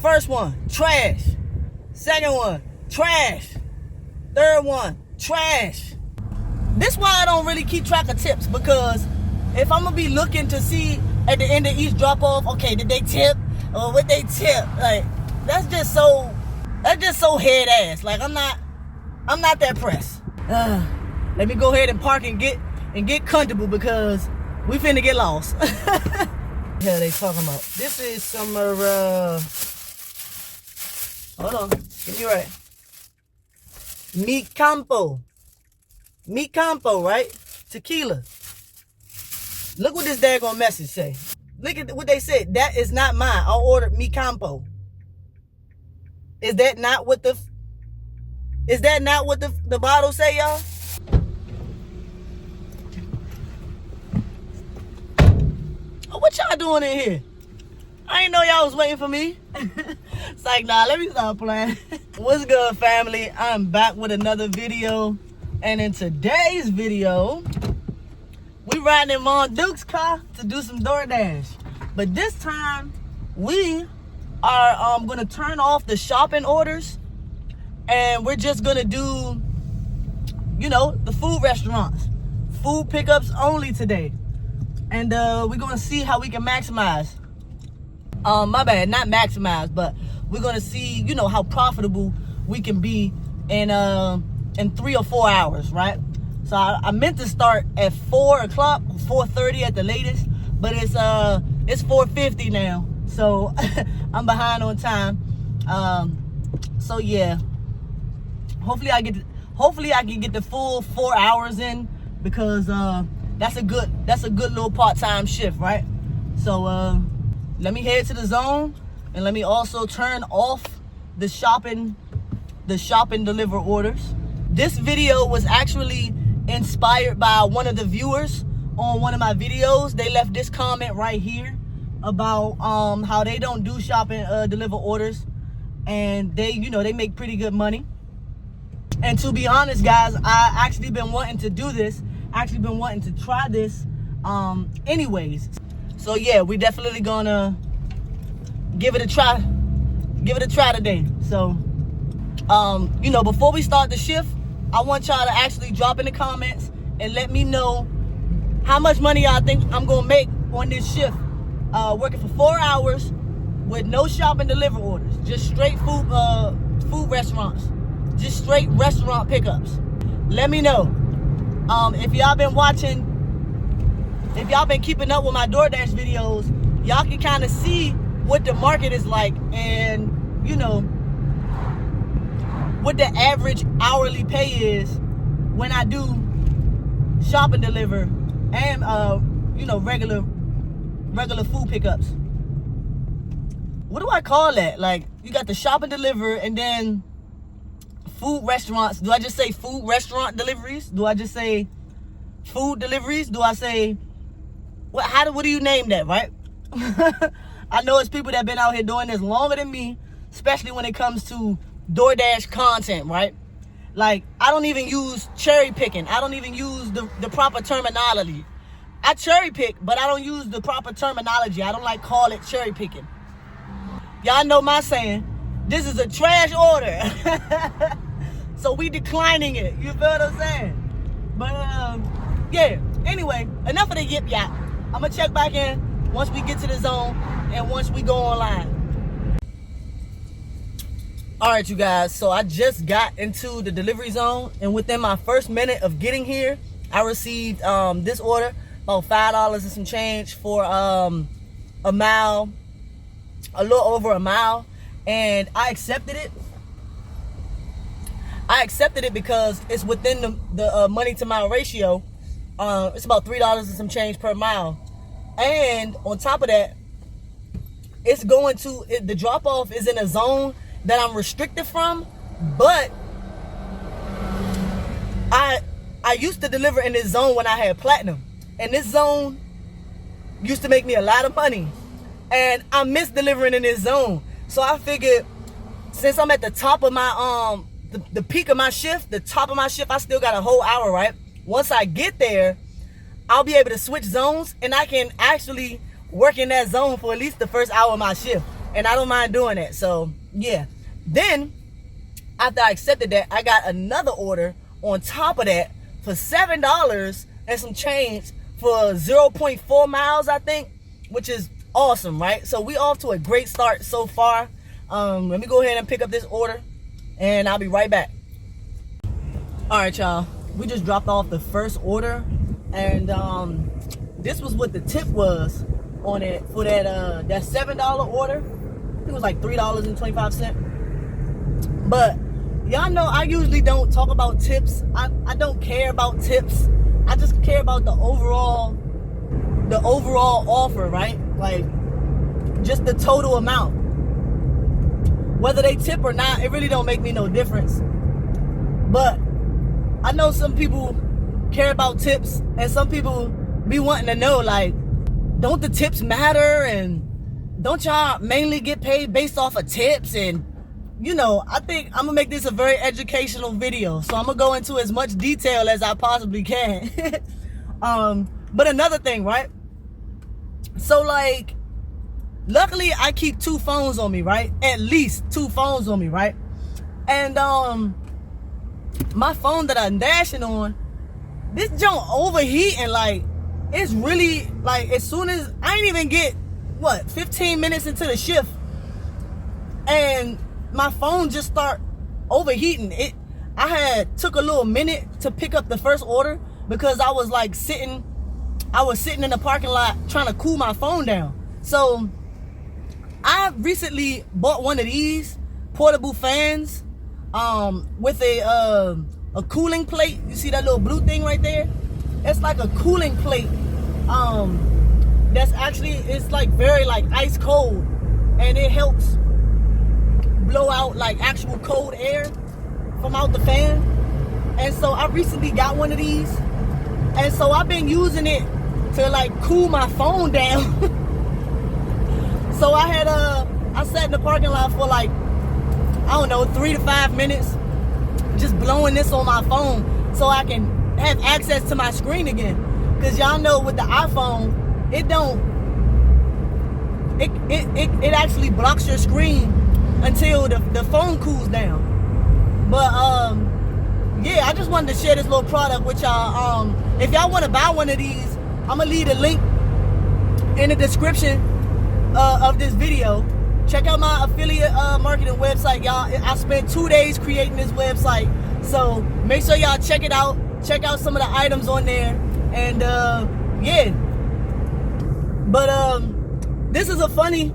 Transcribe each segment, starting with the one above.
First one, trash. Second one, trash. Third one, trash. This why I don't really keep track of tips, because if I'm gonna be looking to see at the end of each drop off, okay, did they tip or what they tip? Like, that's just so head ass. Like, I'm not that pressed. Let me go ahead and park and get comfortable, because we finna get lost. Hell they talking about? This is some hold on, get me right. Mi Campo, right? Tequila. Look what this daggone message say. Look at what they said. That is not mine. I ordered Mi Campo. Is that not what the bottle say, y'all? Oh, what y'all doing in here? I didn't know y'all was waiting for me. It's like, nah, let me stop playing. What's good, family? I'm back with another video. And in today's video, we riding in Mom Duke's car to do some DoorDash. But this time, we are gonna turn off the shopping orders, and we're just gonna do, you know, the food restaurants. Food pickups only today. And we're gonna see how we can maximize. My bad, not maximize, but we're gonna see, you know, how profitable we can be in 3 or 4 hours, right? So I meant to start at 4 o'clock, 4:30 at the latest, but it's 4:50 now, so I'm behind on time. So yeah, hopefully I can get the full 4 hours in, because that's a good little part-time shift, right? So let me head to the zone, and let me also turn off the shopping deliver orders. This video was actually inspired by one of the viewers on one of my videos. They left this comment right here about how they don't do shopping deliver orders, and they make pretty good money. And to be honest, guys, I actually been wanting to do this. Actually been wanting to try this anyways. So yeah, we definitely gonna give it a try today. So before we start the shift, I want y'all to actually drop in the comments and let me know how much money y'all think I'm gonna make on this shift, working for 4 hours with no shopping deliver orders, just straight food restaurants, just straight restaurant pickups. Let me know. If y'all been keeping up with my DoorDash videos, y'all can kind of see what the market is like, and you know what the average hourly pay is when I do shop and deliver and regular food pickups. What do I call that? Like, you got the shop and deliver, and then food restaurants. Do I just say food restaurant deliveries? Do I just say food deliveries? Do I say what do you name that, right? I know it's people that have been out here doing this longer than me, especially when it comes to DoorDash content, right? Like, I don't even use cherry picking. I don't even use the proper terminology. I cherry pick, but I don't use the proper terminology. I don't like call it cherry picking. Y'all know my saying. This is a trash order. So we declining it. You feel what I'm saying? But yeah. Anyway, enough of the yip yap. I'm gonna check back in once we get to the zone and once we go online. All right, you guys, so I just got into the delivery zone, and within my first minute of getting here, I received this order, about $5 and some change for a mile, a little over a mile, and I accepted it. Because it's within the money to mile ratio. It's about $3 and some change per mile, and on top of that, it's going to the drop off is in a zone that I'm restricted from, but I used to deliver in this zone when I had platinum, and this zone used to make me a lot of money, and I miss delivering in this zone. So I figured, since I'm at the top of my the peak of my shift, the top of my shift, I still got a whole hour, right? Once I get there, I'll be able to switch zones, and I can actually work in that zone for at least the first hour of my shift. and I don't mind doing that. So yeah. Then after I accepted that, I got another order on top of that for $7 and some change for 0.4 miles, I think, which is awesome, right? So we off to a great start so far. Let me go ahead and pick up this order, and I'll be right back. All right, y'all. We just dropped off the first order, and this was what the tip was on it for that $7 order. I think it was like $3.25. But y'all know I usually don't talk about tips. I don't care about tips. I just care about the overall offer, right? Like just the total amount. Whether they tip or not, it really don't make me no difference. But I know some people care about tips, and some people be wanting to know, like, don't the tips matter, and don't y'all mainly get paid based off of tips? And you know, I think I'm gonna make this a very educational video, so I'm gonna go into as much detail as I possibly can. But another thing, right? So like, luckily I keep 2 phones on me, right? At least 2 phones on me, right? And my phone that I'm dashing on, this junk overheating. Like, it's really like, as soon as I ain't even get 15 minutes into the shift, and my phone just start overheating. I took a little minute to pick up the first order because I was sitting in the parking lot trying to cool my phone down. So I recently bought one of these portable fans with a cooling plate. You see that little blue thing right there? It's like a cooling plate. That's actually, it's like very like ice cold, and it helps blow out like actual cold air from out the fan. And so I recently got one of these, and so I've been using it to like cool my phone down. So I sat in the parking lot for like, I don't know, 3 to 5 minutes just blowing this on my phone so I can have access to my screen again. Because y'all know with the iPhone, it actually blocks your screen until the phone cools down. But yeah, I just wanted to share this little product with y'all. If y'all want to buy one of these, I'm gonna leave a link in the description of this video. Check out my affiliate marketing website, y'all. I spent 2 days creating this website, so make sure y'all check it out. Check out some of the items on there, and yeah. But this is a funny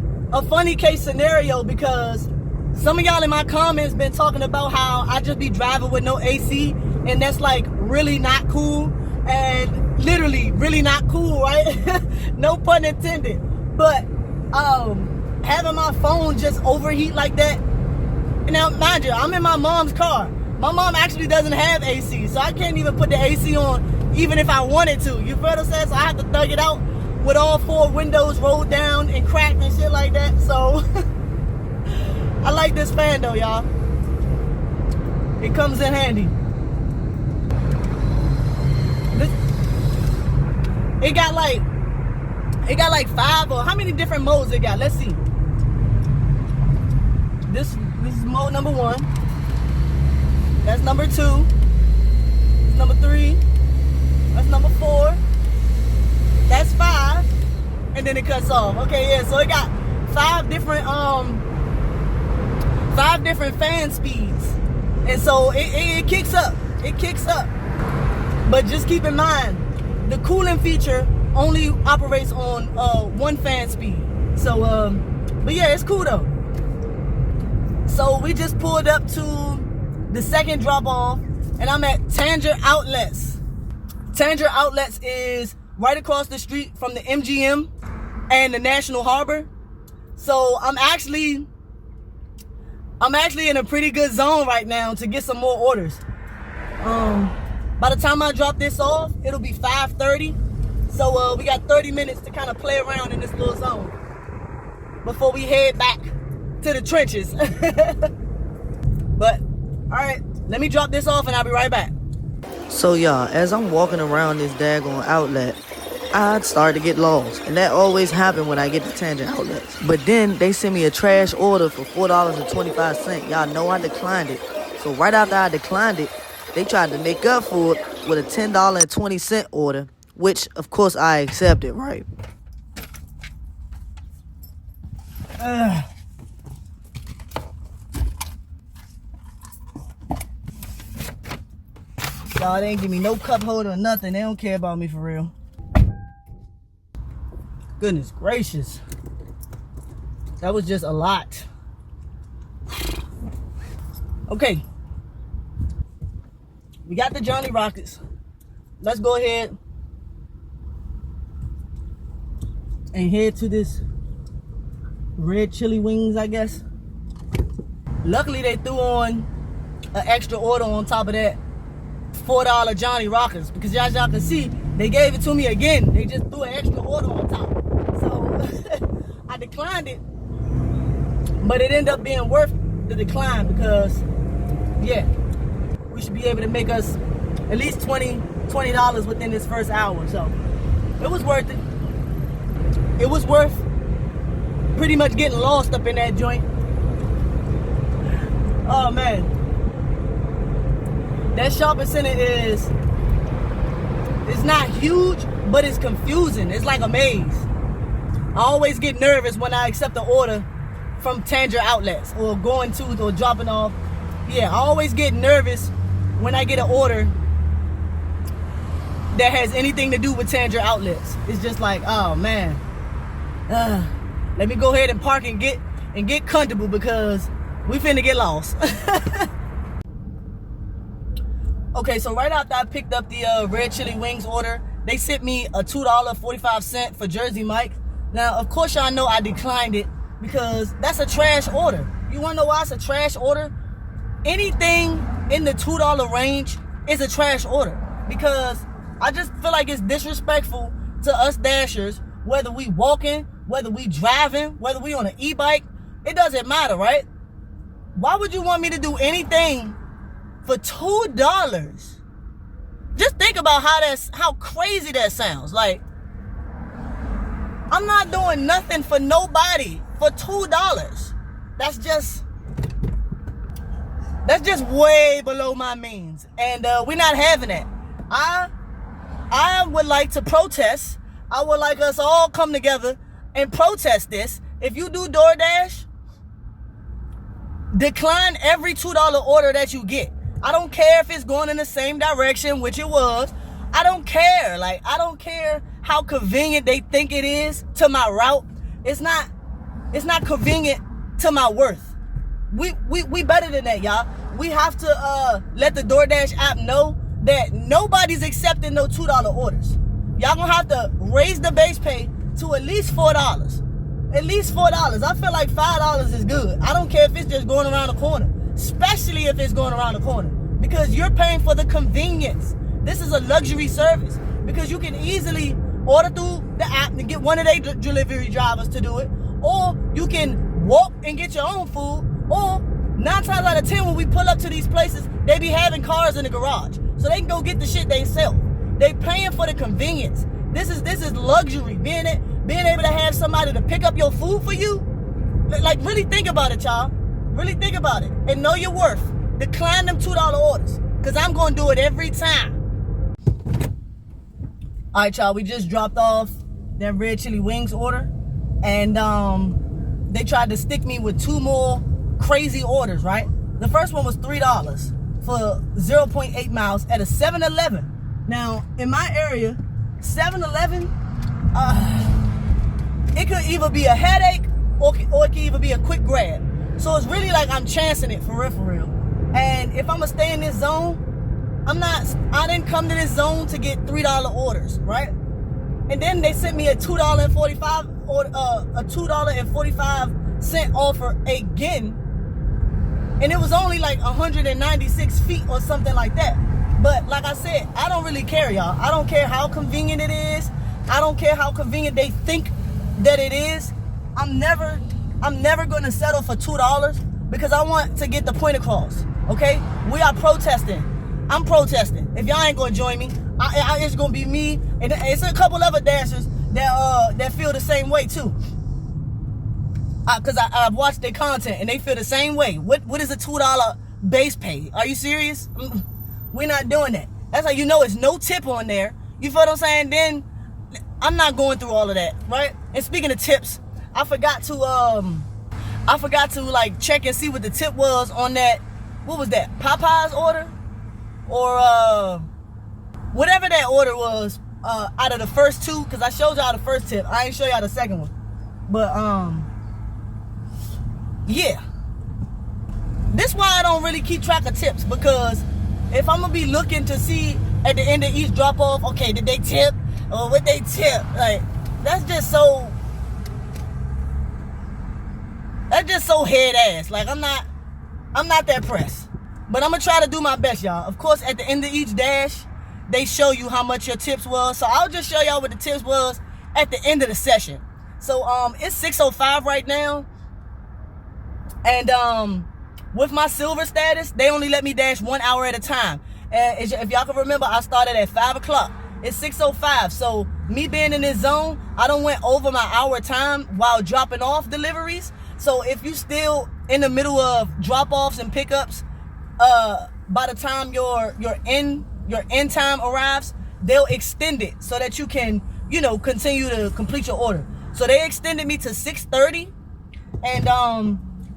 case scenario, because some of y'all in my comments been talking about how I just be driving with no AC, and that's like really not cool, and literally really not cool, right? No pun intended. But having my phone just overheat like that. Now mind you, I'm in my mom's car. My mom actually doesn't have AC, so I can't even put the AC on even if I wanted to. You feel what I'm saying? So I have to thug it out with all 4 windows rolled down and cracked and shit like that. So I like this fan though, y'all. It comes in handy. It got like 5, or how many different modes it got? Let's see. This is mode number 1. That's number 2. That's number 3. That's number 4. That's 5. And then it cuts off. Okay, yeah, so it got 5 different fan speeds. And so it kicks up. It kicks up. But just keep in mind, the cooling feature only operates on 1 fan speed. So but yeah, it's cool though. So we just pulled up to the second drop off, and I'm at Tanger Outlets. Tanger Outlets is right across the street from the MGM and the National Harbor. So I'm actually in a pretty good zone right now to get some more orders. By the time I drop this off, it'll be 5:30. So we got 30 minutes to kind of play around in this little zone before we head back to the trenches. But all right, let me drop this off and I'll be right back. So y'all, as I'm walking around this daggone outlet, I started to get lost. And that always happened when I get to Tangent Outlets. But then they sent me a trash order for $4.25. Y'all know I declined it. So right after I declined it, they tried to make up for it with a $10.20 order, which of course I accepted, right? Y'all, they ain't give me no cup holder or nothing. They don't care about me for real. Goodness gracious. That was just a lot. Okay. We got the Johnny Rockets. Let's go ahead and head to this red chili wings, I guess. Luckily, they threw on an extra order on top of that $4 Johnny Rockets, because as y'all can see, they gave it to me again. They just threw an extra order on top. So I declined it, but it ended up being worth the decline because, yeah, we should be able to make us at least $20 within this first hour. So it was worth it. It was worth pretty much getting lost up in that joint. Oh man, that shopping center it's not huge, but it's confusing. It's like a maze. I always get nervous when I accept an order from Tangent Outlets or going to or dropping off. Yeah, I always get nervous when I get an order that has anything to do with Tangent Outlets. It's just like, oh man, let me go ahead and park and get comfortable because we finna get lost. Okay, so right after I picked up the red chili wings order, they sent me a $2.45 for Jersey Mike. Now, of course, y'all know I declined it because that's a trash order. You wanna know why it's a trash order? Anything in the $2 range is a trash order because I just feel like it's disrespectful to us dashers, whether we walking, whether we driving, whether we on an e-bike. It doesn't matter, right? Why would you want me to do anything for $2? Just think about how crazy that sounds. Like, I'm not doing nothing for nobody for $2. That's just way below my means, and we're not having that. I would like to protest. I would like us all come together and protest this. If you do DoorDash, decline every $2 order that you get. I don't care if it's going in the same direction, which it was. I don't care. Like, I don't care how convenient they think it is to my route. It's not convenient to my worth. We better than that, y'all. We have to let the DoorDash app know that nobody's accepting no $2 orders. Y'all gonna have to raise the base pay to at least $4. At least $4. I feel like $5 is good. I don't care if it's just going around the corner, especially if it's going around the corner, because you're paying for the convenience. This is a luxury service because you can easily order through the app and get one of their delivery drivers to do it, or you can walk and get your own food, or 9 times out of 10 when we pull up to these places, they be having cars in the garage, so they can go get the shit they sell. They paying for the convenience. This is luxury. Being able to have somebody to pick up your food for you. Like, really think about it, y'all. Really think about it. And know your worth. Decline them $2 orders, because I'm going to do it every time. All right, y'all. We just dropped off that red chili wings order. And they tried to stick me with 2 more crazy orders, right? The first one was $3 for 0.8 miles at a 7-Eleven. Now, in my area, 7-Eleven, it could either be a headache or it could even be a quick grab. So it's really like I'm chancing it for real. And if I'm gonna stay in this zone, I didn't come to this zone to get $3 orders, right? And then they sent me a $2.45 or a $2.45 offer again, and it was only like 196 feet or something like that. But like I said, I don't really care, y'all. I don't care how convenient it is. I don't care how convenient they think that it is. I'm never gonna settle for $2 because I want to get the point across. Okay? We are protesting. I'm protesting. If y'all ain't gonna join me, it's gonna be me, and it's a couple other dashers that feel the same way too. Cause I've watched their content and they feel the same way. What is a $2 base pay? Are you serious? We're not doing that. That's how you know it's no tip on there. You feel what I'm saying? Then I'm not going through all of that, right? And speaking of tips, I forgot to like check and see what the tip was on that. What was that? Popeye's order, or whatever that order was. Out of the first two, because I showed y'all the first tip. I ain't show y'all the second one, but yeah. This why I don't really keep track of tips, because if I'm gonna be looking to see at the end of each drop off, okay, did they tip or what they tip? Like that's just so head ass. Like I'm not that pressed, but I'm gonna try to do my best, y'all. Of course, at the end of each dash, they show you how much your tips was. So I'll just show y'all what the tips was at the end of the session. So it's 6:05 right now. And with my silver status, they only let me dash 1 hour at a time. And if y'all can remember, I started at 5 o'clock. It's 6:05. So me being in this zone, I done went over my hour time while dropping off deliveries. So if you still in the middle of drop-offs and pickups, by the time your end time arrives, they'll extend it so that you can, continue to complete your order. So they extended me to 6:30, and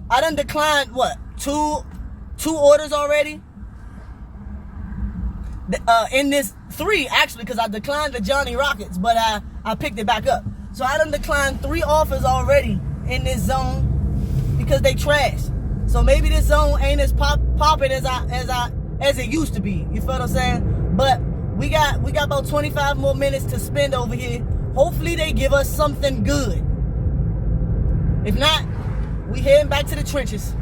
I done declined two orders already. In this 3 actually, because I declined the Johnny Rockets, but I picked it back up. So I done declined 3 offers already in this zone because they trash. So maybe this zone ain't as popping as it used to be. You feel what I'm saying? But we got about 25 more minutes to spend over here. Hopefully they give us something good. If not, we heading back to the trenches.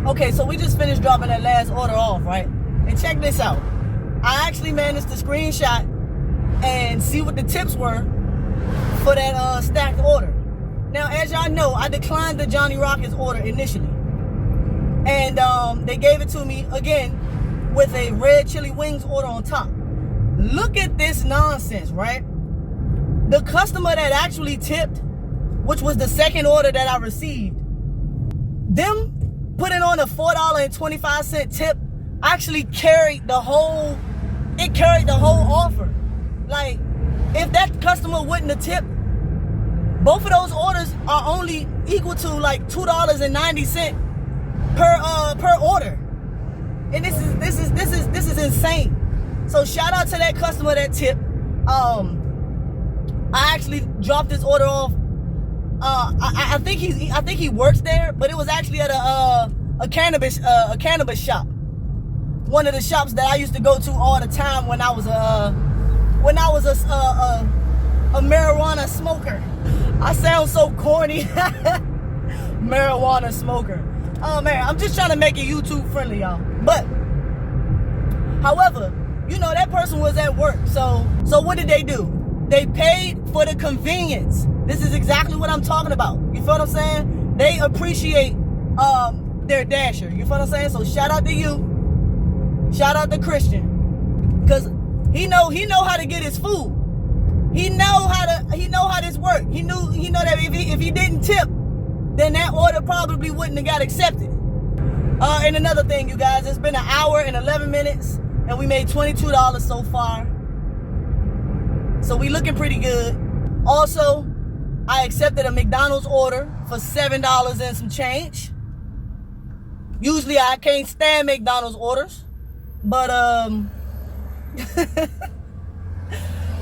Okay, so we just finished dropping that last order off, right? And check this out. I actually managed to screenshot and see what the tips were for that stacked order. Now, as y'all know, I declined the Johnny Rockets order initially. And they gave it to me again with a red chili wings order on top. Look at this nonsense, right? The customer that actually tipped, which was the second order that I received, them putting on a $4.25 tip actually carried the whole offer. Like, if that customer wouldn't have tipped, both of those orders are only equal to like $2.90 per order. And this is insane. So shout out to that customer that tipped. I actually dropped this order off. I think he works there, but it was actually at a cannabis shop. One of the shops that I used to go to all the time when I was a marijuana smoker. I sound so corny. Marijuana smoker. Oh man, I'm just trying to make it YouTube friendly, y'all. But however, that person was at work. So what did they do? They paid for the convenience. This is exactly what I'm talking about. You feel what I'm saying? They appreciate their dasher. You feel what I'm saying? So shout out to you. Shout out to Christian. Cause he know how to get his food. He know how this works. He know that if he didn't tip, then that order probably wouldn't have got accepted. And another thing, you guys, it's been 1 hour and 11 minutes, and we made $22 so far. So we looking pretty good. Also, I accepted a McDonald's order for $7 and some change. Usually I can't stand McDonald's orders, but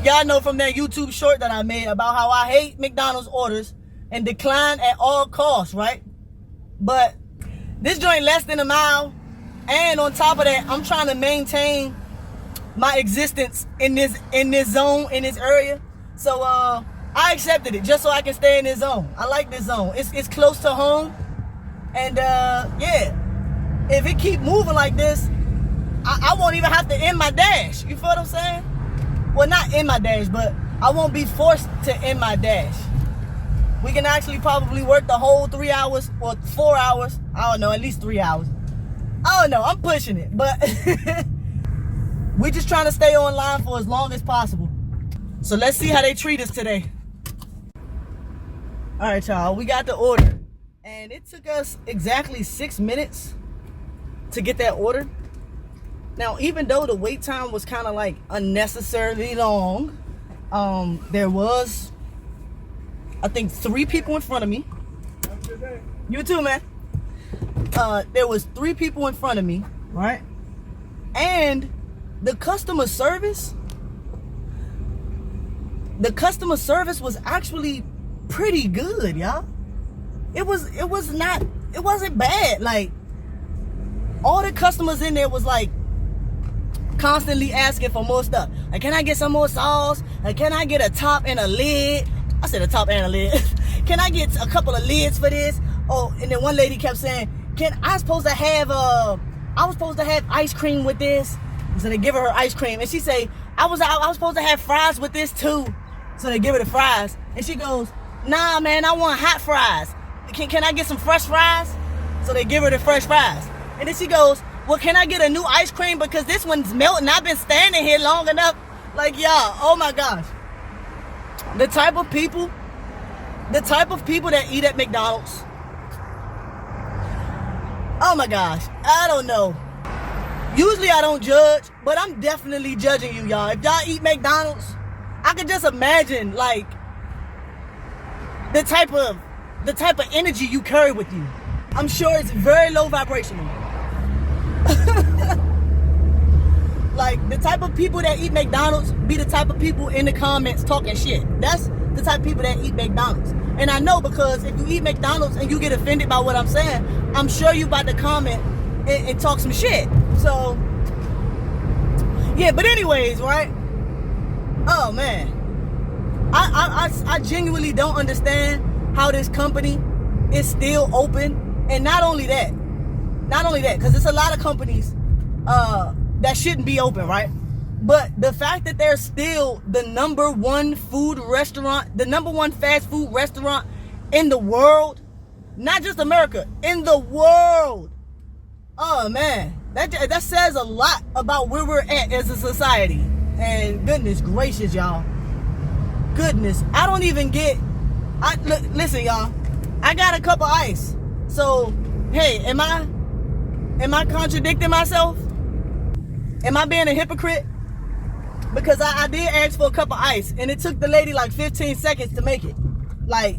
y'all know from that YouTube short that I made about how I hate McDonald's orders and decline at all costs, right? But this joint less than a mile, and on top of that, I'm trying to maintain my existence in this zone, in this area. So I accepted it just so I can stay in this zone. I like this zone. It's close to home, and yeah, if it keep moving like this, I won't even have to end my dash. You feel what I'm saying? Well, not end my dash, but I won't be forced to end my dash. We can actually probably work the whole 3 hours or 4 hours. I don't know, at least 3 hours. I don't know, I'm pushing it, but We're just trying to stay online for as long as possible. So let's see how they treat us today. All right, y'all, we got the order. And it took us exactly 6 minutes to get that order. Now, even though the wait time was kind of like unnecessarily long, there was, I think, 3 people in front of me. You too, man. There was 3 people in front of me, right? And the customer service was actually pretty good, y'all. It wasn't bad. Like, all the customers in there was like constantly asking for more stuff. Like, can I get some more sauce? Like, can I get a top and a lid? I said a top and a lid. Can I get a couple of lids for this? Oh, and then one lady kept saying, I was supposed to have ice cream with this. So they give her ice cream. And she say, I was supposed to have fries with this too. So they give her the fries. And she goes, nah, man, I want hot fries. Can I get some fresh fries? So they give her the fresh fries. And then she goes, well, can I get a new ice cream? Because this one's melting. I've been standing here long enough. Like, y'all, oh my gosh. The type of people that eat at McDonald's. Oh my gosh, I don't know. Usually I don't judge, but I'm definitely judging you, y'all. If y'all eat McDonald's, I can just imagine, like, the type of energy you carry with you. I'm sure it's very low vibrational. Like, the type of people that eat McDonald's be the type of people in the comments talking shit. That's the type of people that eat McDonald's. And I know, because if you eat McDonald's and you get offended by what I'm saying, I'm sure you about to comment and talk some shit. So, yeah, but anyways, right? Oh, man. I genuinely don't understand how this company is still open. And not only that, because there's a lot of companies that shouldn't be open, right? But the fact that they're still the number one fast food restaurant in the world, not just America, in the world. Oh man, that says a lot about where we're at as a society. And goodness gracious, y'all. Goodness, I don't even get. Listen, y'all. I got a cup of ice. So, hey, am I contradicting myself? Am I being a hypocrite? Because I did ask for a cup of ice, and it took the lady like 15 seconds to make it. Like,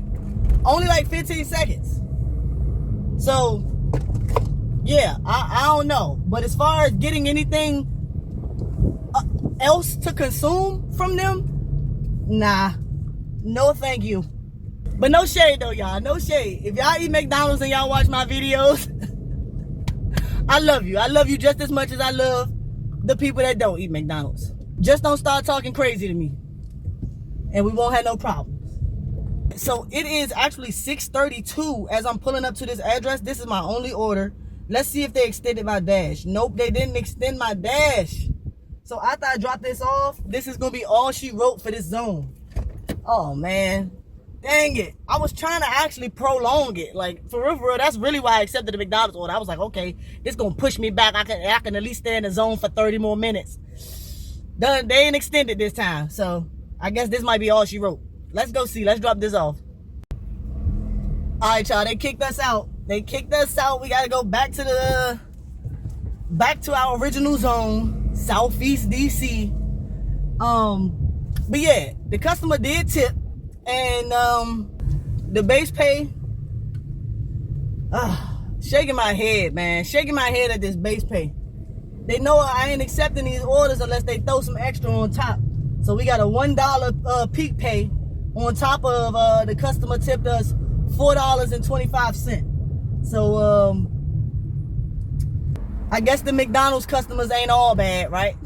only like 15 seconds. So, yeah, I don't know. But as far as getting anything else to consume from them, nah. No thank you. But no shade though, y'all. No shade. If y'all eat McDonald's and y'all watch my videos, I love you. I love you just as much as I love the people that don't eat McDonald's. Just don't start talking crazy to me, and we won't have no problems. So it is actually 6:32 as I'm pulling up to this address. This is my only order. Let's see if they extended my dash. Nope, they didn't extend my dash. So after I drop this off, this is gonna be all she wrote for this zone. Oh man, dang it. I was trying to actually prolong it. Like, for real, that's really why I accepted the McDonald's order. I was like, okay, this gonna push me back. I can at least stay in the zone for 30 more minutes. They ain't extended this time, so I guess this might be all she wrote. Let's go see. Let's drop this off. All right, y'all. They kicked us out. We gotta go back to our original zone, Southeast DC. But yeah, the customer did tip, and the base pay. Shaking my head, man. Shaking my head at this base pay. They know I ain't accepting these orders unless they throw some extra on top. So we got a $1 peak pay on top of the customer tipped us $4.25. So I guess the McDonald's customers ain't all bad, right?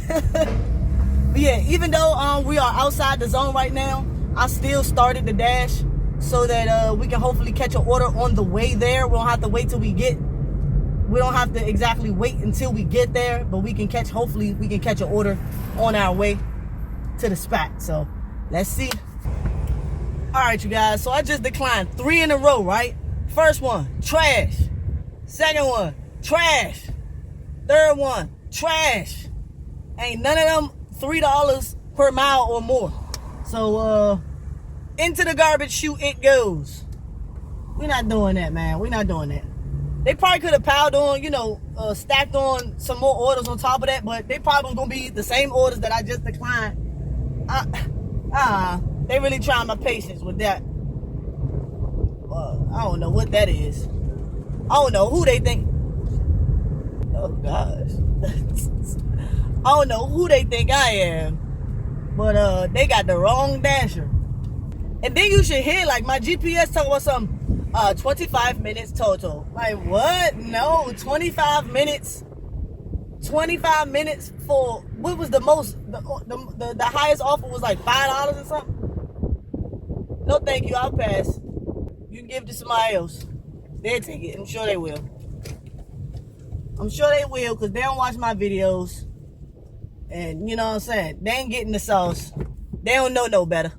But yeah, even though we are outside the zone right now, I still started the dash so that we can hopefully catch an order on the way there. We don't have to wait till we don't have to exactly wait until we get there, but hopefully we can catch an order on our way to the spot. So let's see. All right, you guys. So I just declined 3 in a row, right? First one, trash. Second one, trash. Third one, trash. Ain't none of them $3 per mile or more. So into the garbage chute it goes. We're not doing that, man. We're not doing that. They probably could have piled on, stacked on some more orders on top of that, but they probably gonna be the same orders that I just declined. They really trying my patience with that. I don't know what that is. I don't know who they think. Oh gosh. I don't know who they think I am, but they got the wrong dasher. And then you should hear like my GPS talk about something. 25 minutes total. Like what? No, 25 minutes. 25 minutes for what was the most? The highest offer was like $5 or something. No, thank you. I'll pass. You can give it to somebody else. They'll take it. I'm sure they will. I'm sure they will because they don't watch my videos. And you know what I'm saying? They ain't getting the sauce. They don't know no better.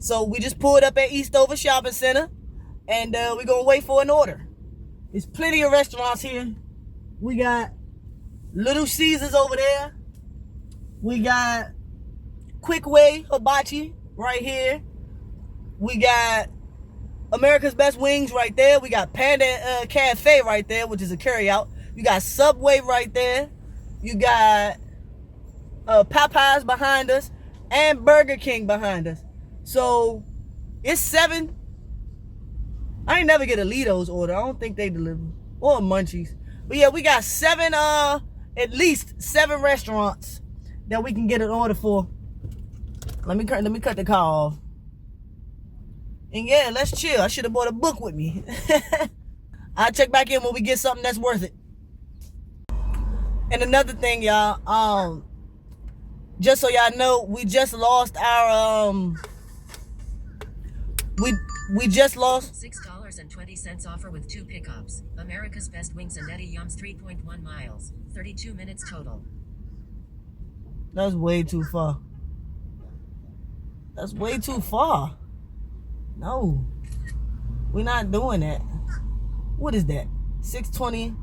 So we just pulled up at Eastover Shopping Center. And we're going to wait for an order. There's plenty of restaurants here. We got Little Caesars over there. We got Quick Way Hibachi right here. We got America's Best Wings right there. We got Panda Cafe right there, which is a carryout. You got Subway right there. You got Popeyes behind us and Burger King behind us. So it's 7. I ain't never get a Lido's order. I don't think they deliver. Or Munchies. But yeah, we got 7, at least 7 restaurants that we can get an order for. Let me cut the car off. And yeah, let's chill. I should have bought a book with me. I'll check back in when we get something that's worth it. And another thing, y'all, just so y'all know, we just lost our we just lost $6.20 offer with 2 pickups. America's Best Wings and Eddie Yum's 3.1 miles, 32 minutes total. That's way too far. That's way too far. No, we're not doing that. What is that? 620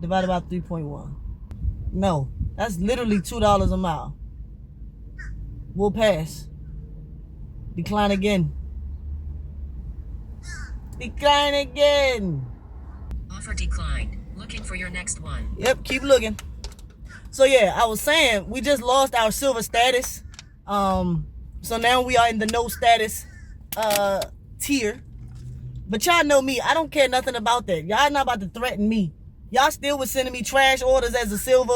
divided by 3.1. No, that's literally $2 a mile. We'll pass. Decline again. Decline again. Offer declined. Looking for your next one. Yep, keep looking. So yeah, I was saying we just lost our silver status. So now we are in the no status tier. But y'all know me. I don't care nothing about that. Y'all not about to threaten me. Y'all still was sending me trash orders as a silver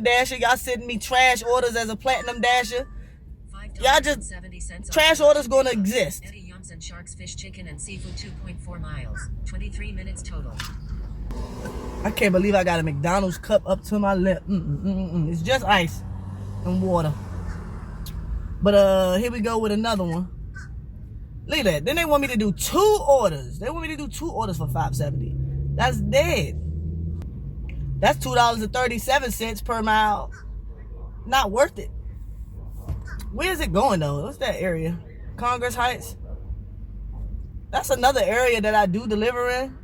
dasher. Y'all sending me trash orders as a platinum dasher. Y'all just trash orders gonna exist. Eddie Yums and Sharks Fish Chicken and Seafood 2.4 miles, 23 minutes total. I can't believe I got a McDonald's cup up to my lip. It's just ice and water. But here we go with another one. Look at that. Then they want me to do 2 orders. They want me to do 2 orders for $5.70. That's dead. That's $2.37 per mile. Not worth it. Where is it going though? What's that area? Congress Heights? That's another area that I do deliver in.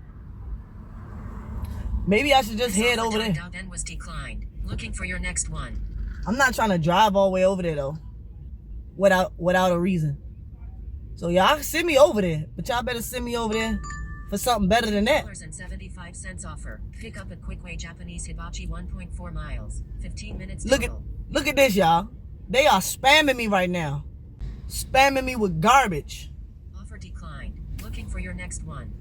Maybe I should just head over there. Then was declined. Looking for your next one. I'm not trying to drive all the way over there though. Without a reason. So y'all send me over there. But y'all better send me over there for something better than that. $6.75 offer. Pick up at Quick Way Japanese Hibachi 1.4 miles. 15 minutes total. Look at this, y'all. They are spamming me right now. Spamming me with garbage. Offer declined. Looking for your next one.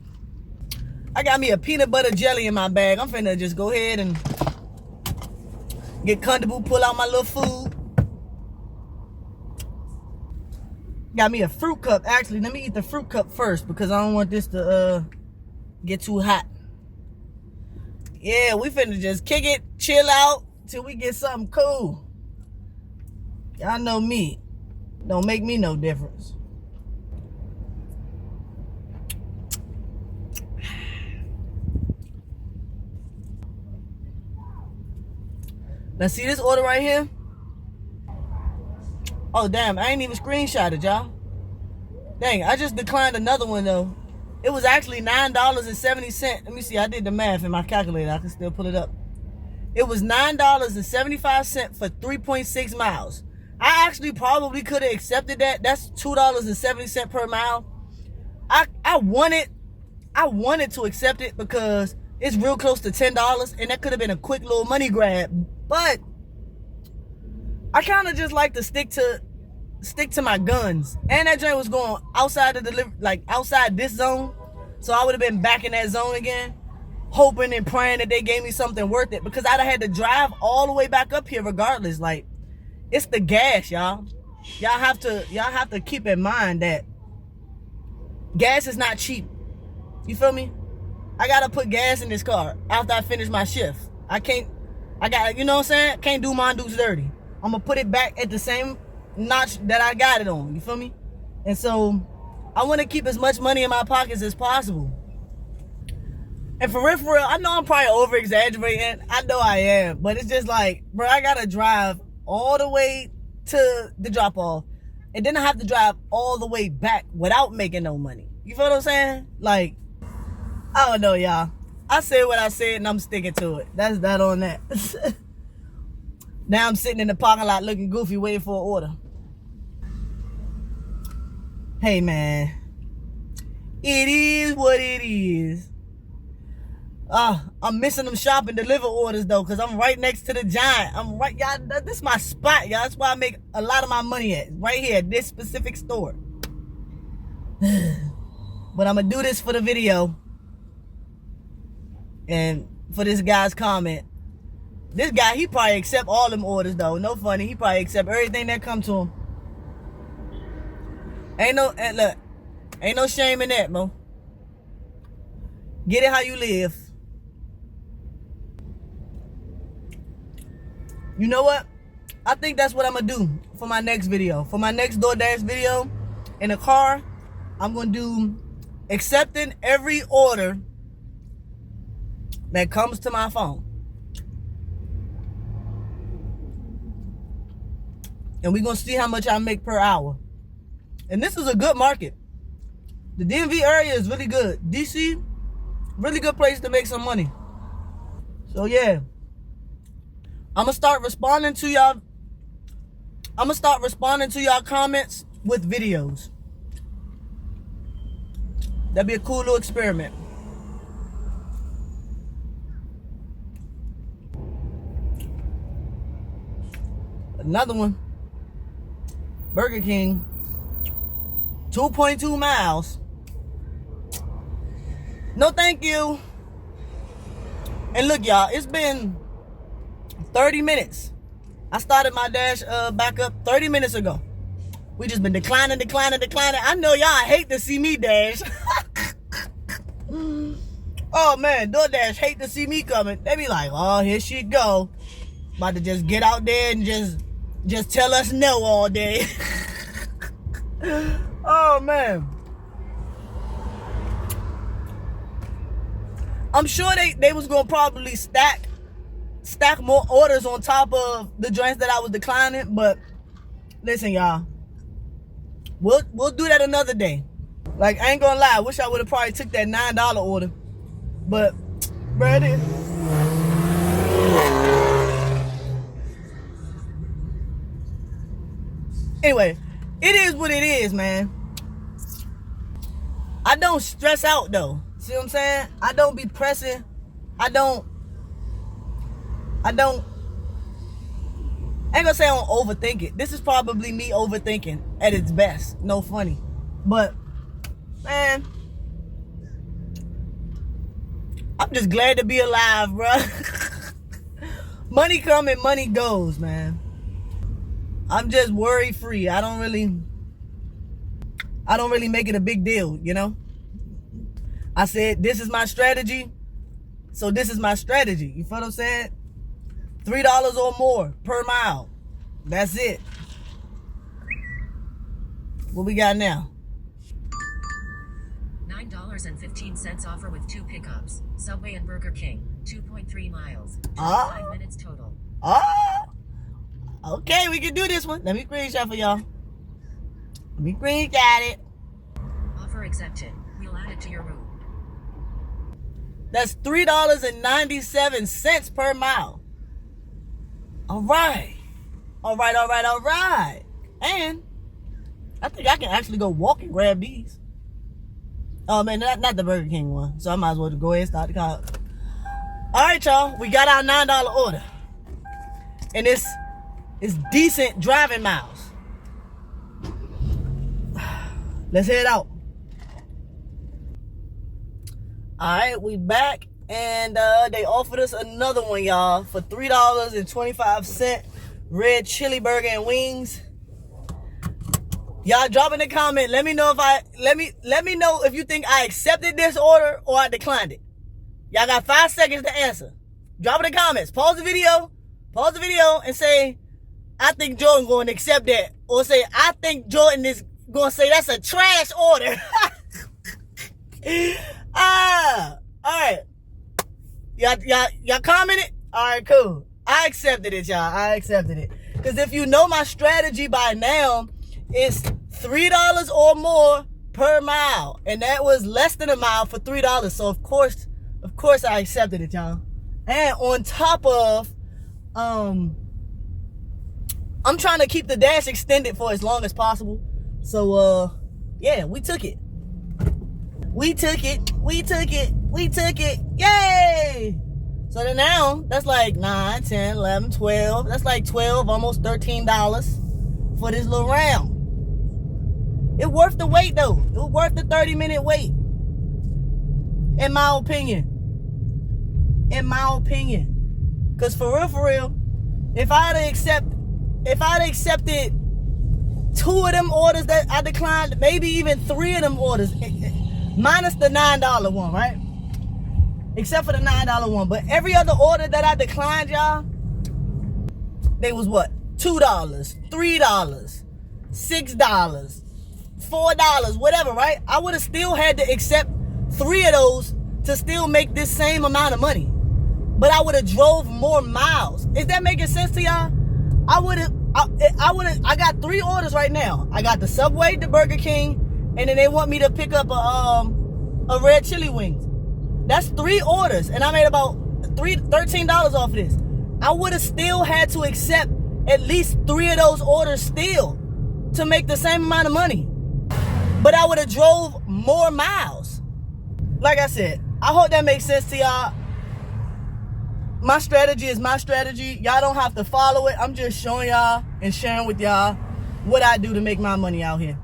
I got me a peanut butter jelly in my bag. I'm finna just go ahead and get comfortable, pull out my little food. Got me a fruit cup. Actually, let me eat the fruit cup first because I don't want this to get too hot. Yeah, we finna just kick it, chill out till we get something cool. Y'all know me. Don't make me no difference. Now see this order right here? Oh damn, I ain't even screenshotted, y'all. Dang, I just declined another one though. It was actually $9.70. Let me see, I did the math in my calculator. I can still pull it up. It was $9.75 for 3.6 miles. I actually probably could have accepted that. That's $2.70 per mile. I wanted to accept it because it's real close to $10, and that could have been a quick little money grab. But I kind of just like to stick to my guns. And that joint was going outside outside this zone, so I would have been back in that zone again, hoping and praying that they gave me something worth it, because I'd have had to drive all the way back up here regardless. Like, it's the gas, y'all. Y'all have to keep in mind that gas is not cheap. You feel me? I gotta put gas in this car after I finish my shift. You know what I'm saying? Can't do my dudes dirty. I'm gonna put it back at the same notch that I got it on. You feel me? And so I want to keep as much money in my pockets as possible. And for real, I know I'm probably over exaggerating. I know I am, but it's just like, bro, I gotta drive all the way to the drop off, and then I have to drive all the way back without making no money. You feel what I'm saying? Like, I don't know, y'all. I said what I said, and I'm sticking to it. That's that on that. Now I'm sitting in the parking lot looking goofy, waiting for an order. Hey, man. It is what it is. I'm missing them shop and deliver orders, though, because I'm right next to the Giant. I'm right, y'all. This is my spot, y'all. That's where I make a lot of my money at. Right here at this specific store. But I'm going to do this for the video. And for this guy's comment. This guy, he probably accept all them orders, though. No funny. He probably accept everything that come to him. Ain't no shame in that, Mo. Get it how you live. You know what? I think that's what I'm going to do for my next video. For my next DoorDash video in a car, I'm going to do accepting every order that comes to my phone. And we're going to see how much I make per hour. And this is a good market. The DMV area is really good. DC, really good place to make some money. So yeah. I'm going to start responding to y'all. Comments with videos. That'd be a cool little experiment. Another one. Burger King. 2.2 miles. No thank you. And look, y'all, it's been 30 minutes. I started my dash back up 30 minutes ago. We just been declining. I know y'all hate to see me dash. Oh man, DoorDash hate to see me coming. They be like, oh, here she go. About to just get out there and just tell us no all day. Oh man. I'm sure they was gonna probably stack more orders on top of the joints that I was declining, but listen, y'all, we'll do that another day. Like, I ain't gonna lie, I wish I would have probably took that $9 order, but bruh, it is. Anyway, it is what it is, man. I don't stress out though. See what I'm saying? I don't be pressing. I ain't gonna say I don't overthink it. This is probably me overthinking at its best. No funny. But, man, I'm just glad to be alive, bro. Money come and money goes, man. I'm just worry free. I don't really make it a big deal, you know? I said, this is my strategy. So this is my strategy. You feel what I'm saying? $3 or more per mile. That's it. What we got now? $9.15 offer with 2 pickups. Subway and Burger King. 2.3 miles. 25 minutes total. Okay, we can do this one. Let me screenshot for y'all. Let me screenshot it. Offer accepted. We'll add it to your route. That's $3.97 per mile. All right. All right. And I think I can actually go walk and grab these. Oh man, not the Burger King one. So I might as well go ahead and start the car. All right, y'all. We got our $9 order. And it's decent driving miles. Let's head out. All right, we back. And they offered us another one, y'all, for $3.25. Red chili burger and wings. Y'all drop in the comment. Let me know if you think I accepted this order or I declined it. Y'all got 5 seconds to answer. Drop in the comments. Pause the video and say, I think Jordan going to accept that. Or say, I think Jordan is going to say that's a trash order. All right. Y'all commented? All right, cool. I accepted it, y'all. I accepted it. Because if you know my strategy by now, it's $3 or more per mile. And that was less than a mile for $3. So, of course, I accepted it, y'all. And on top of, I'm trying to keep the dash extended for as long as possible. So, yeah, we took it. We took it. Yay! So then now, that's like 9, 10, 11, 12. That's like 12, almost $13 for this little round. It worth the wait, though. It was worth the 30-minute wait. In my opinion. Because for real, if I'd accepted 2 of them orders that I declined, maybe even 3 of them orders, minus the $9 one, right? Except for the $9 one. But every other order that I declined, y'all, they was what? $2, $3, $6, $4, whatever, right? I would have still had to accept 3 of those to still make this same amount of money. But I would have drove more miles. Is that making sense to y'all? I got 3 orders right now. I got the Subway, the Burger King, and then they want me to pick up a red chili wings. That's 3 orders, and I made about $13 off of this. I would have still had to accept at least 3 of those orders still to make the same amount of money. But I would have drove more miles. Like I said, I hope that makes sense to y'all. My strategy is my strategy. Y'all don't have to follow it. I'm just showing y'all and sharing with y'all what I do to make my money out here.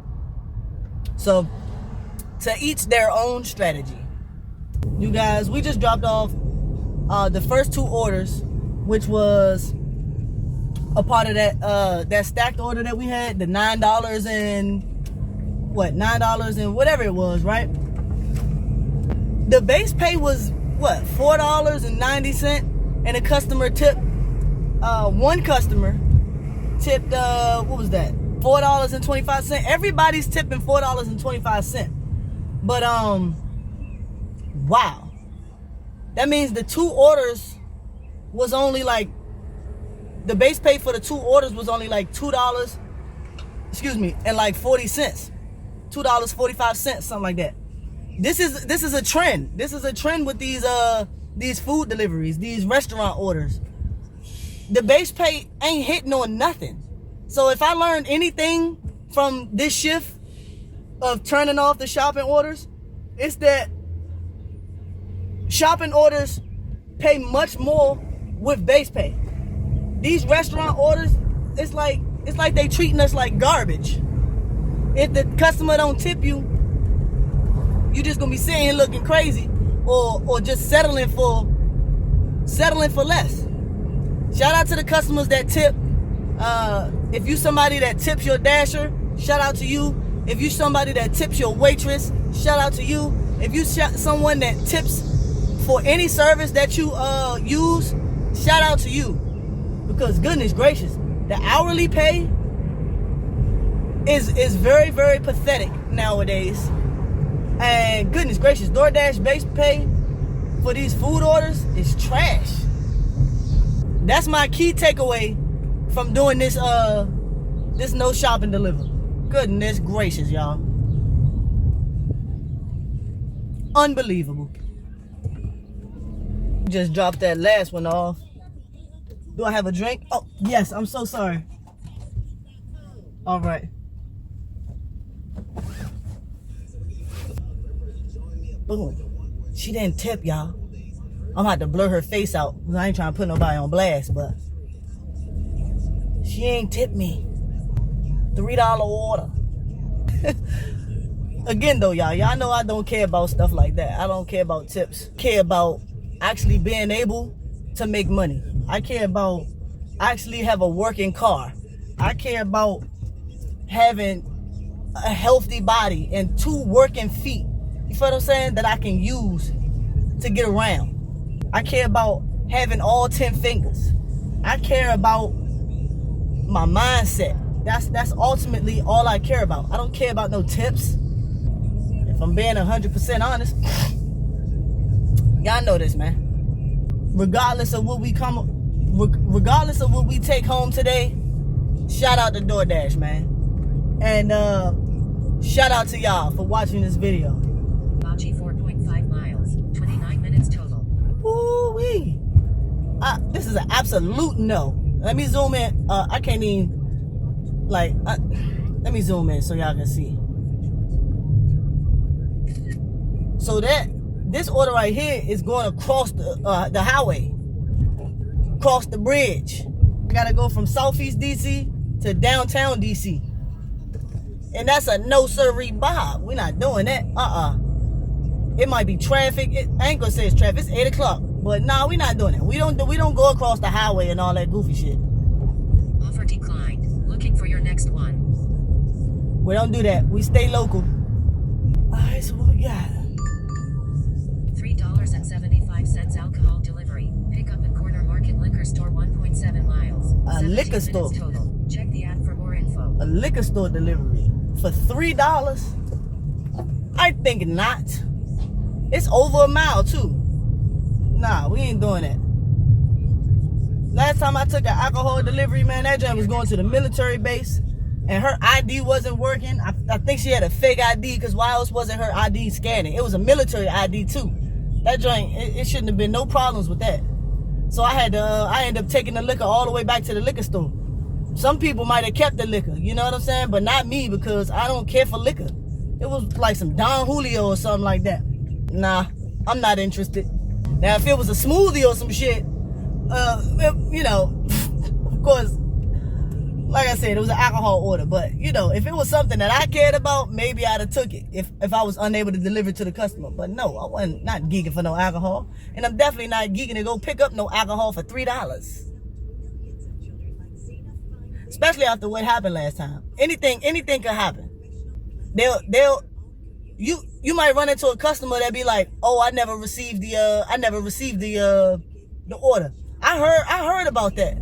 So, to each their own strategy. You guys, we just dropped off the first 2 orders, which was a part of that stacked order that we had, the $9 and $9 and whatever it was, right? The base pay was what, $4.90, and a customer tipped, one customer tipped, what was that? $4.25. Everybody's tipping $4.25. But wow. That means the 2 orders was only like, the base pay for the 2 orders was only like $2, and like 40 cents. $2.45, something like that. This is a trend. This is a trend with these food deliveries, these restaurant orders. The base pay ain't hitting on nothing. So if I learned anything from this shift of turning off the shopping orders, it's that shopping orders pay much more with base pay. These restaurant orders, it's like they treating us like garbage. If the customer don't tip you, you just gonna be sitting here looking crazy, or just settling for less. Shout out to the customers that tip. If you somebody that tips your dasher, shout out to you. If you somebody that tips your waitress, shout out to you. If you someone that tips for any service that you use, shout out to you. Because goodness gracious, the hourly pay is very, very pathetic nowadays. And goodness gracious, DoorDash base pay for these food orders is trash. That's my key takeaway from doing this no shop and deliver. Goodness gracious, y'all. Unbelievable. Just dropped that last one off. Do I have a drink? Oh, yes, I'm so sorry. All right. Boom. She didn't tip, y'all. I'm about to blur her face out. I ain't trying to put nobody on blast, but she ain't tipped me. $3 order. Again, though, y'all know I don't care about stuff like that. I don't care about tips. I care about actually being able to make money. I care about actually have a working car. I care about having a healthy body and 2 working feet. You feel what I'm saying? That I can use to get around. I care about having all 10 fingers. I care about my mindset. That's ultimately all I care about. I don't care about no tips. If I'm being 100% honest, y'all know this, man. Regardless of what we take home today, shout out to DoorDash, man. And shout out to y'all for watching this video. Bocce 4.5 miles, 29 minutes total. Woo-wee. This is an absolute no. Let me zoom in. I can't even, like, let me zoom in so y'all can see. So this order right here is going across the highway, across the bridge. I gotta go from Southeast DC to downtown DC. And that's a no siree Bob. We're not doing that. It might be traffic. I ain't gonna say it's traffic. It's 8 o'clock. But nah, we're not doing that. We don't go across the highway and all that goofy shit. Offer declined. Looking for your next one. We don't do that. We stay local. Alright, so what we got? $3.75 alcohol delivery. Pickup at Corner Market Liquor Store, 1.7 miles. A liquor store. Total. Check the app for more info. A liquor store delivery for $3? I think not. It's over a mile too. Nah, we ain't doing that. Last time I took an alcohol delivery, man, that joint was going to the military base, and her ID wasn't working. I think she had a fake ID, because why else wasn't her ID scanning? It was a military ID too. That joint, it shouldn't have been no problems with that. So I ended up taking the liquor all the way back to the liquor store. Some people might have kept the liquor, you know what I'm saying? But not me, because I don't care for liquor. It was like some Don Julio or something like that. Nah, I'm not interested. Now, if it was a smoothie or some shit, you know, of course, like I said, it was an alcohol order. But, you know, if it was something that I cared about, maybe I'd have took it if I was unable to deliver to the customer. But no, I wasn't not geeking for no alcohol. And I'm definitely not geeking to go pick up no alcohol for $3. Especially after what happened last time. Anything could happen. You might run into a customer that be like, "Oh, I never received the order." I heard about that.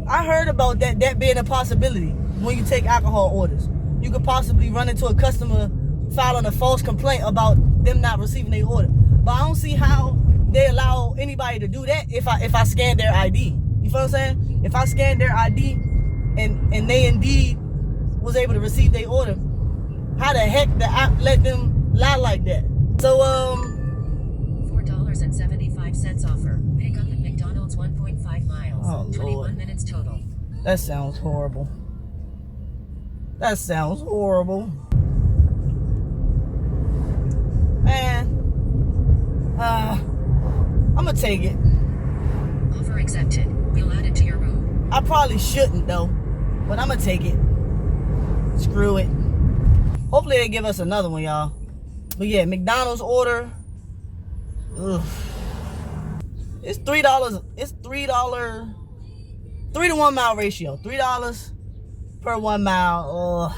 I heard about that being a possibility when you take alcohol orders. You could possibly run into a customer filing a false complaint about them not receiving their order. But I don't see how they allow anybody to do that if I scan their ID. You feel what I'm saying? If I scan their ID and they indeed was able to receive their order, how the heck the app let them lie like that? So $4.75 offer. Pick up at McDonald's, 1.5 miles. Oh, 21 Lord. minutes total. That sounds horrible. That sounds horrible. Man, I'm gonna take it. Offer accepted. We'll add it to your room. I probably shouldn't though, but I'm gonna take it. Screw it. Hopefully they give us another one, y'all. But yeah, McDonald's order. Ugh. It's $3. It's $3. 3 to 1 mile ratio. $3 per 1 mile.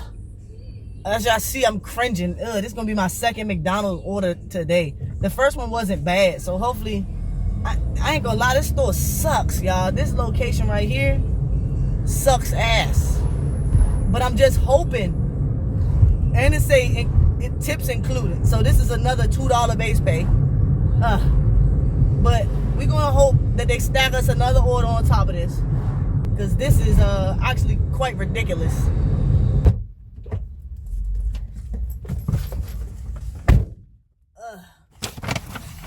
As y'all see, I'm cringing. This is gonna be my second McDonald's order today. The first one wasn't bad, so hopefully, I ain't gonna lie, this store sucks, y'all. This location right here sucks ass. But I'm just hoping, and it say it tips included, so this is another $2 base pay. But we're gonna hope that they stack us another order on top of this, because this is actually quite ridiculous.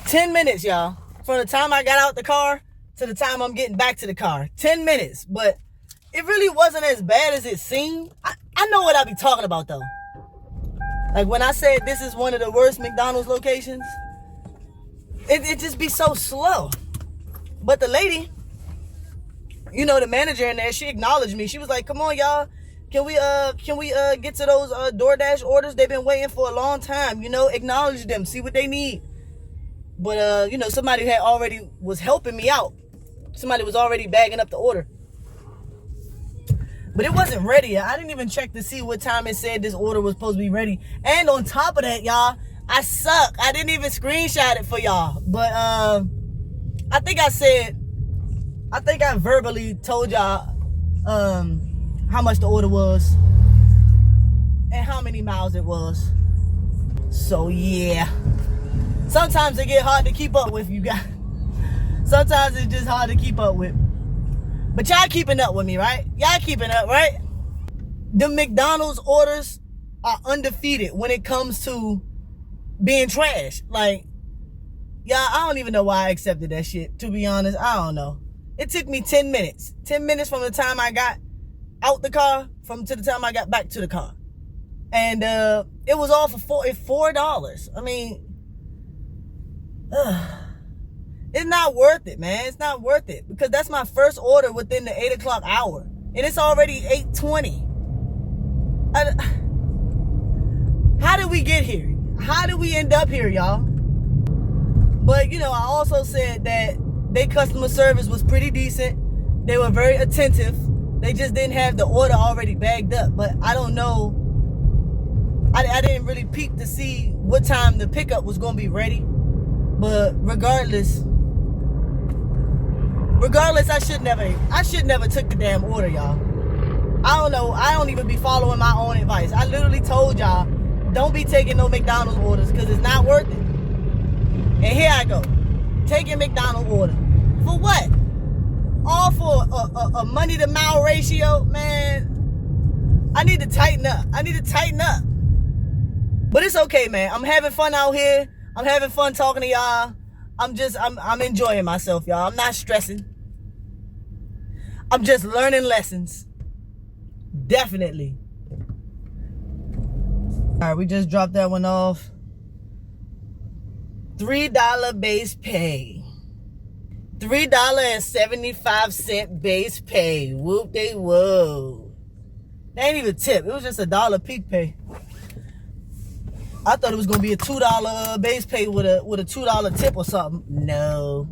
10 minutes, y'all. From the time I got out the car to the time I'm getting back to the car. 10 minutes, but it really wasn't as bad as it seemed. I know what I be talking about though. Like when I said this is one of the worst McDonald's locations, it just be so slow. But the lady, you know, the manager in there, she acknowledged me. She was like, come on, y'all. Can we get to those DoorDash orders? They've been waiting for a long time. You know, acknowledge them, see what they need. But, you know, somebody had already was helping me out. Somebody was already bagging up the order. But it wasn't ready. I didn't even check to see what time it said this order was supposed to be ready. And on top of that, y'all, I suck. I didn't even screenshot it for y'all. But I think I verbally told y'all how much the order was and how many miles it was. So yeah, sometimes it get hard to keep up with, you guys. Sometimes it's just hard to keep up with. But y'all keeping up with me, right? Y'all keeping up, right? The McDonald's orders are undefeated when it comes to being trash. Like, y'all, I don't even know why I accepted that shit, to be honest. I don't know. It took me 10 minutes. 10 minutes from the time I got out the car to the time I got back to the car. And it was all for $4. I mean, it's not worth it, man. It's not worth it. Because that's my first order within the 8 o'clock hour. And it's already 8:20. How did we get here? How did we end up here, y'all? But, you know, I also said that their customer service was pretty decent. They were very attentive. They just didn't have the order already bagged up. But I don't know. I didn't really peek to see what time the pickup was going to be ready. But regardless, I should never took the damn order, y'all. I don't know. I don't even be following my own advice. I literally told y'all, don't be taking no McDonald's orders because it's not worth it. And here I go, taking McDonald's order. For what? All for a money to mile ratio? Man, I need to tighten up. But it's okay, man. I'm having fun out here. I'm having fun talking to y'all. I'm enjoying myself, y'all. I'm not stressing. I'm just learning lessons. Definitely. All right, we just dropped that one off. $3 base pay. $3.75 base pay. Whoop they whoa. That ain't even a tip. It was just $1 peak pay. I thought it was gonna be a $2 base pay with a $2 tip or something. No.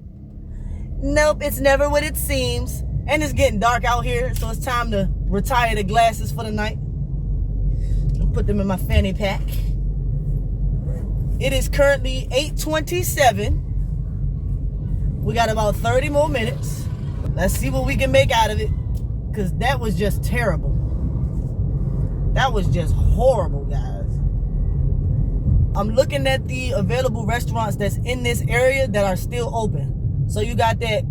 Nope, it's never what it seems. And it's getting dark out here, so it's time to retire the glasses for the night. And put them in my fanny pack. It is currently 8:27. We got about 30 more minutes. Let's see what we can make out of it. Because that was just terrible. That was just horrible, guys. I'm looking at the available restaurants that's in this area that are still open. So you got that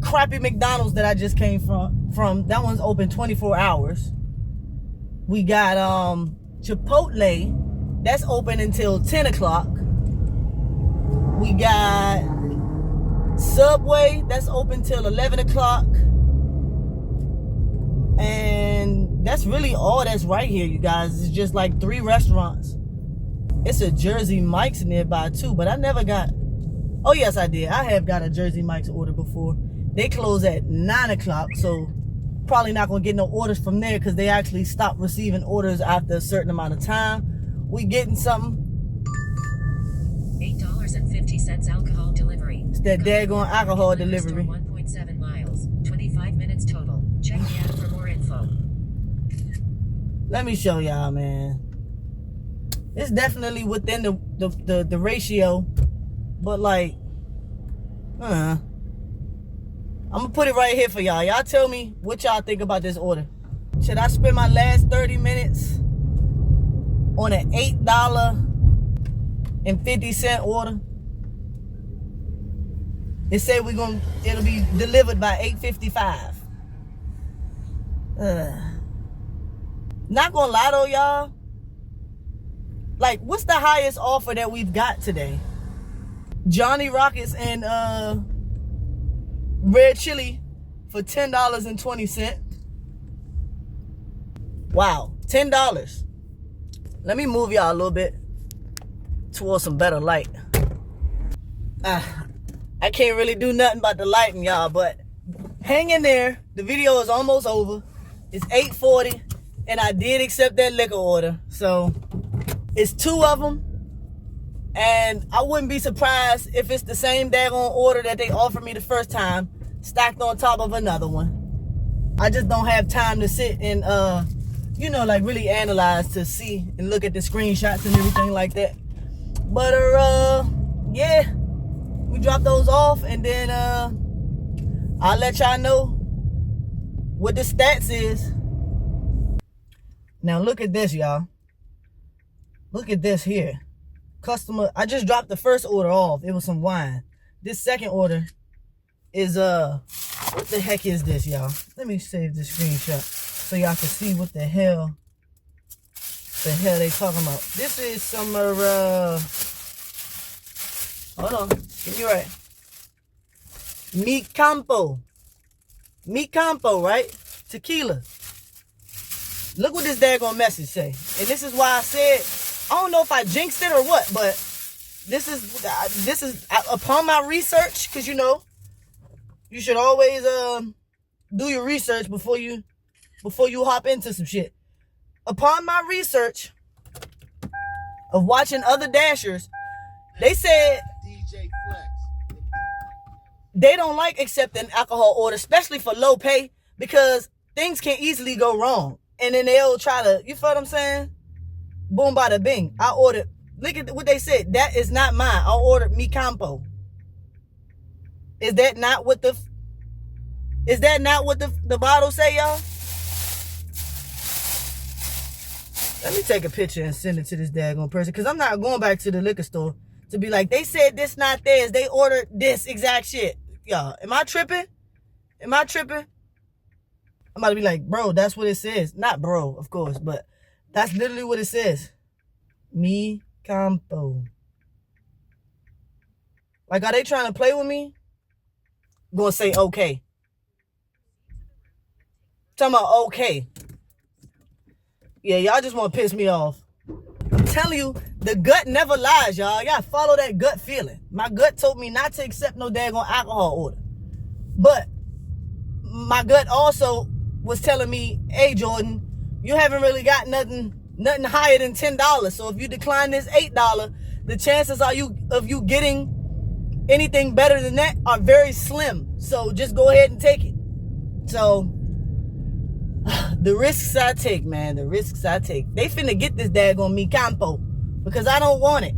crappy McDonald's that I just came from. That one's open 24 hours. We got Chipotle. That's open until 10 o'clock. We got Subway. That's open till 11 o'clock. And that's really all that's right here, you guys. It's just like 3 restaurants. It's a Jersey Mike's nearby too, but I never got... Oh, yes, I did. I have got a Jersey Mike's order before. They close at 9 o'clock, so probably not going to get no orders from there because they actually stopped receiving orders after a certain amount of time. We getting something. $8.50 alcohol delivery. It's that daggone alcohol delivery. 1.7 miles. 25 minutes total. Check the app for more info. Let me show y'all, man. It's definitely within the ratio, but like, I'm gonna put it right here for y'all. Y'all tell me what y'all think about this order. Should I spend my last 30 minutes on an $8.50 order? It said it'll be delivered by 8:55. Not gonna lie though, y'all. Like, what's the highest offer that we've got today? Johnny Rockets and red chili for $10.20. Wow, $10. Let me move y'all a little bit towards some better light. I can't really do nothing about the lighting, y'all, but hang in there. The video is almost over. It's 8:40, and I did accept that liquor order. So it's 2 of them, and I wouldn't be surprised if it's the same daggone order that they offered me the first time, stacked on top of another one. I just don't have time to sit and like really analyze to see and look at the screenshots and everything like that. But yeah, we drop those off, and then I'll let y'all know what the stats is. Now look at this, y'all. Look at this here. Customer, I just dropped the first order off. It was some wine. This second order is what the heck is this, y'all? Let me save the screenshot so y'all can see what the hell they talking about. This is some hold on, get me right. Mi Campo, right? Tequila. Look what this daggone message say. And this is why I said, I don't know if I jinxed it or what, but this is upon my research, because you should always do your research before you hop into some shit. Upon my research of watching other dashers, they said they don't like accepting alcohol orders, especially for low pay, because things can easily go wrong. And then they'll try to, you feel what I'm saying? Boom, bada bing. I ordered, look at what they said. That is not mine. I ordered Mi Campo. Is that not what the bottle say, y'all? Let me take a picture and send it to this daggone person, because I'm not going back to the liquor store to be like, they said this not theirs. They ordered this exact shit. Y'all, am I tripping? I'm about to be like, bro, that's what it says. Not bro, of course, but that's literally what it says. Mi Campo. Like, are they trying to play with me? I'm gonna say okay. Talking about okay. Yeah, y'all just want to piss me off. I'm telling you, the gut never lies, y'all. Y'all follow that gut feeling. My gut told me not to accept no daggone alcohol order. But my gut also was telling me, hey, Jordan, you haven't really got nothing higher than $10. So if you decline this $8, the chances of you getting anything better than that are very slim. So just go ahead and take it. So the risks I take, man, the risks I take. They finna get this daggone Mi Campo because I don't want it.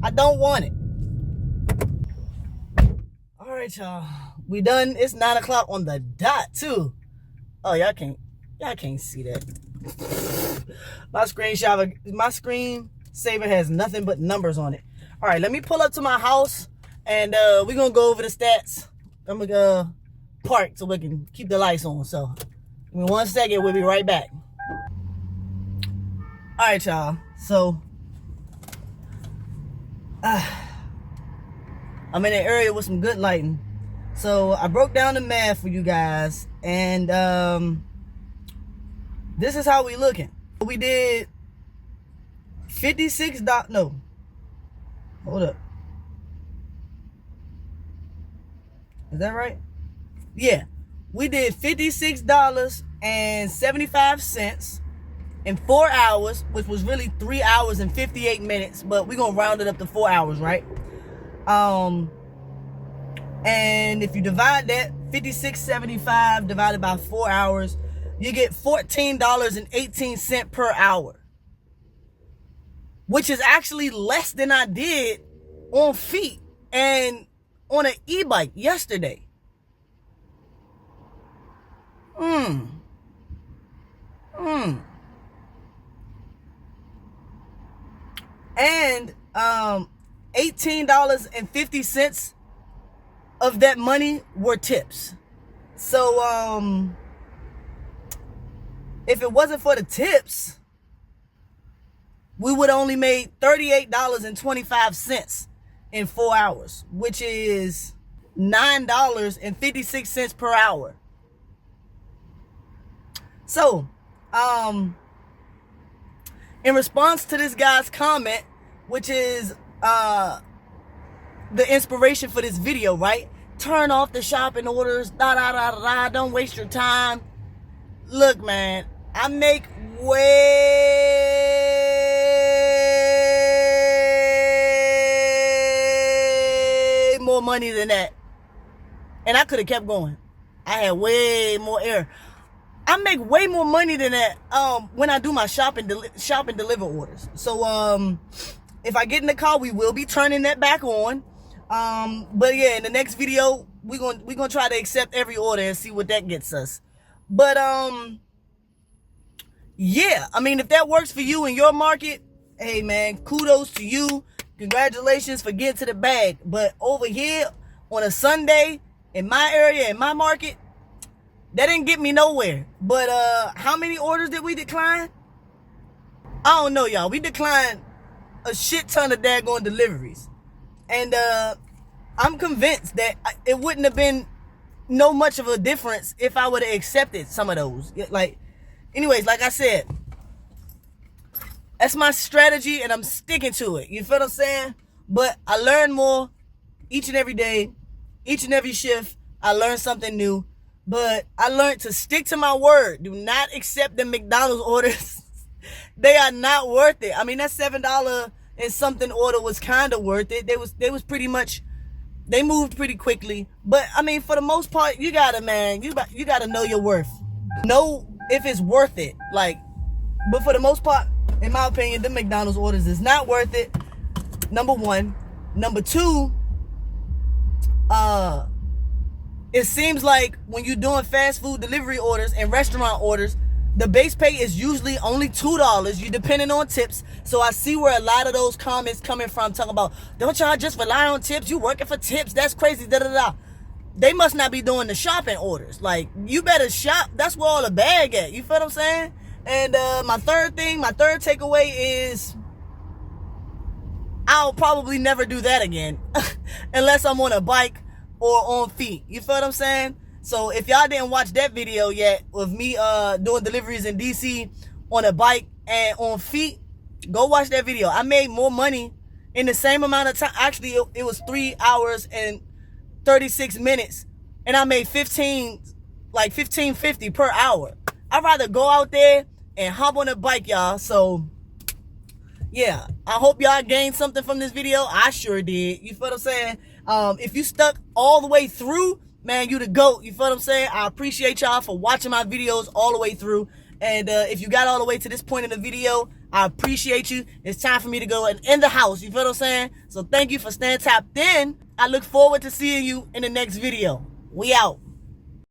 I don't want it. All right, y'all. We done. It's 9 o'clock on the dot, too. Oh, y'all can't see that. My screensaver has nothing but numbers on it. All right, let me pull up to my house, and we're going to go over the stats. I'm going to park so we can keep the lights on. So, give me 1 second. We'll be right back. All right, y'all. So, I'm in an area with some good lighting. So, I broke down the math for you guys, and this is how we looking. We did $56. No. Hold up. Is that right? Yeah. We did $56.75 in 4 hours, which was really 3 hours and 58 minutes, but we're going to round it up to 4 hours, right? And if you divide that, $56.75 divided by 4 hours, you get $14.18 per hour, which is actually less than I did on feet and on an e-bike yesterday. And $18.50 of that money were tips. So if it wasn't for the tips, we would only made $38.25 in 4 hours, which is $9.56 per hour. So, in response to this guy's comment, which is the inspiration for this video, right? Turn off the shopping orders, don't waste your time. Look, man, I make way more money than that. And I could have kept going. I had way more air. I make way more money than that when I do my shop and deliver orders. So if I get in the car, we will be turning that back on. But yeah, in the next video, we're gonna try to accept every order and see what that gets us. But yeah, I mean, if that works for you in your market, hey man, kudos to you. Congratulations for getting to the bag. But over here on a Sunday in my area, in my market, that didn't get me nowhere. But how many orders did we decline? I don't know, y'all. We declined a shit ton of daggone deliveries. And I'm convinced that it wouldn't have been no much of a difference if I would have accepted some of those. Like, anyways, like I said, that's my strategy and I'm sticking to it. You feel what I'm saying? But I learn more each and every day, each and every shift. I learn something new. But I learned to stick to my word. Do not accept the McDonald's orders. They are not worth it. I mean, that $7 and something order was kind of worth it. They was pretty much, they moved pretty quickly. But I mean, for the most part, you gotta, man, you gotta know your worth. Know if it's worth it. Like, but for the most part, in my opinion, the McDonald's orders is not worth it. Number one. Number two, it seems like when you're doing fast food delivery orders and restaurant orders, the base pay is usually only $2. You're depending on tips. So I see where a lot of those comments coming from, talking about, don't y'all just rely on tips? You working for tips? That's crazy. Da da da. They must not be doing the shopping orders. Like, you better shop. That's where all the bag at. You feel what I'm saying? And my third takeaway is, I'll probably never do that again unless I'm on a bike or on feet. You feel what I'm saying? So if y'all didn't watch that video yet of me doing deliveries in DC on a bike and on feet, go watch that video. I made more money in the same amount of time. Actually, it was 3 hours and 36 minutes, and I made $15.50 per hour. I'd rather go out there and hop on a bike, y'all. So yeah, I hope y'all gained something from this video. I sure did. You feel what I'm saying? If you stuck all the way through, man, you the GOAT. You feel what I'm saying? I appreciate y'all for watching my videos all the way through. And if you got all the way to this point in the video, I appreciate you. It's time for me to go and end the house. You feel what I'm saying? So thank you for staying tapped in. I look forward to seeing you in the next video. We out.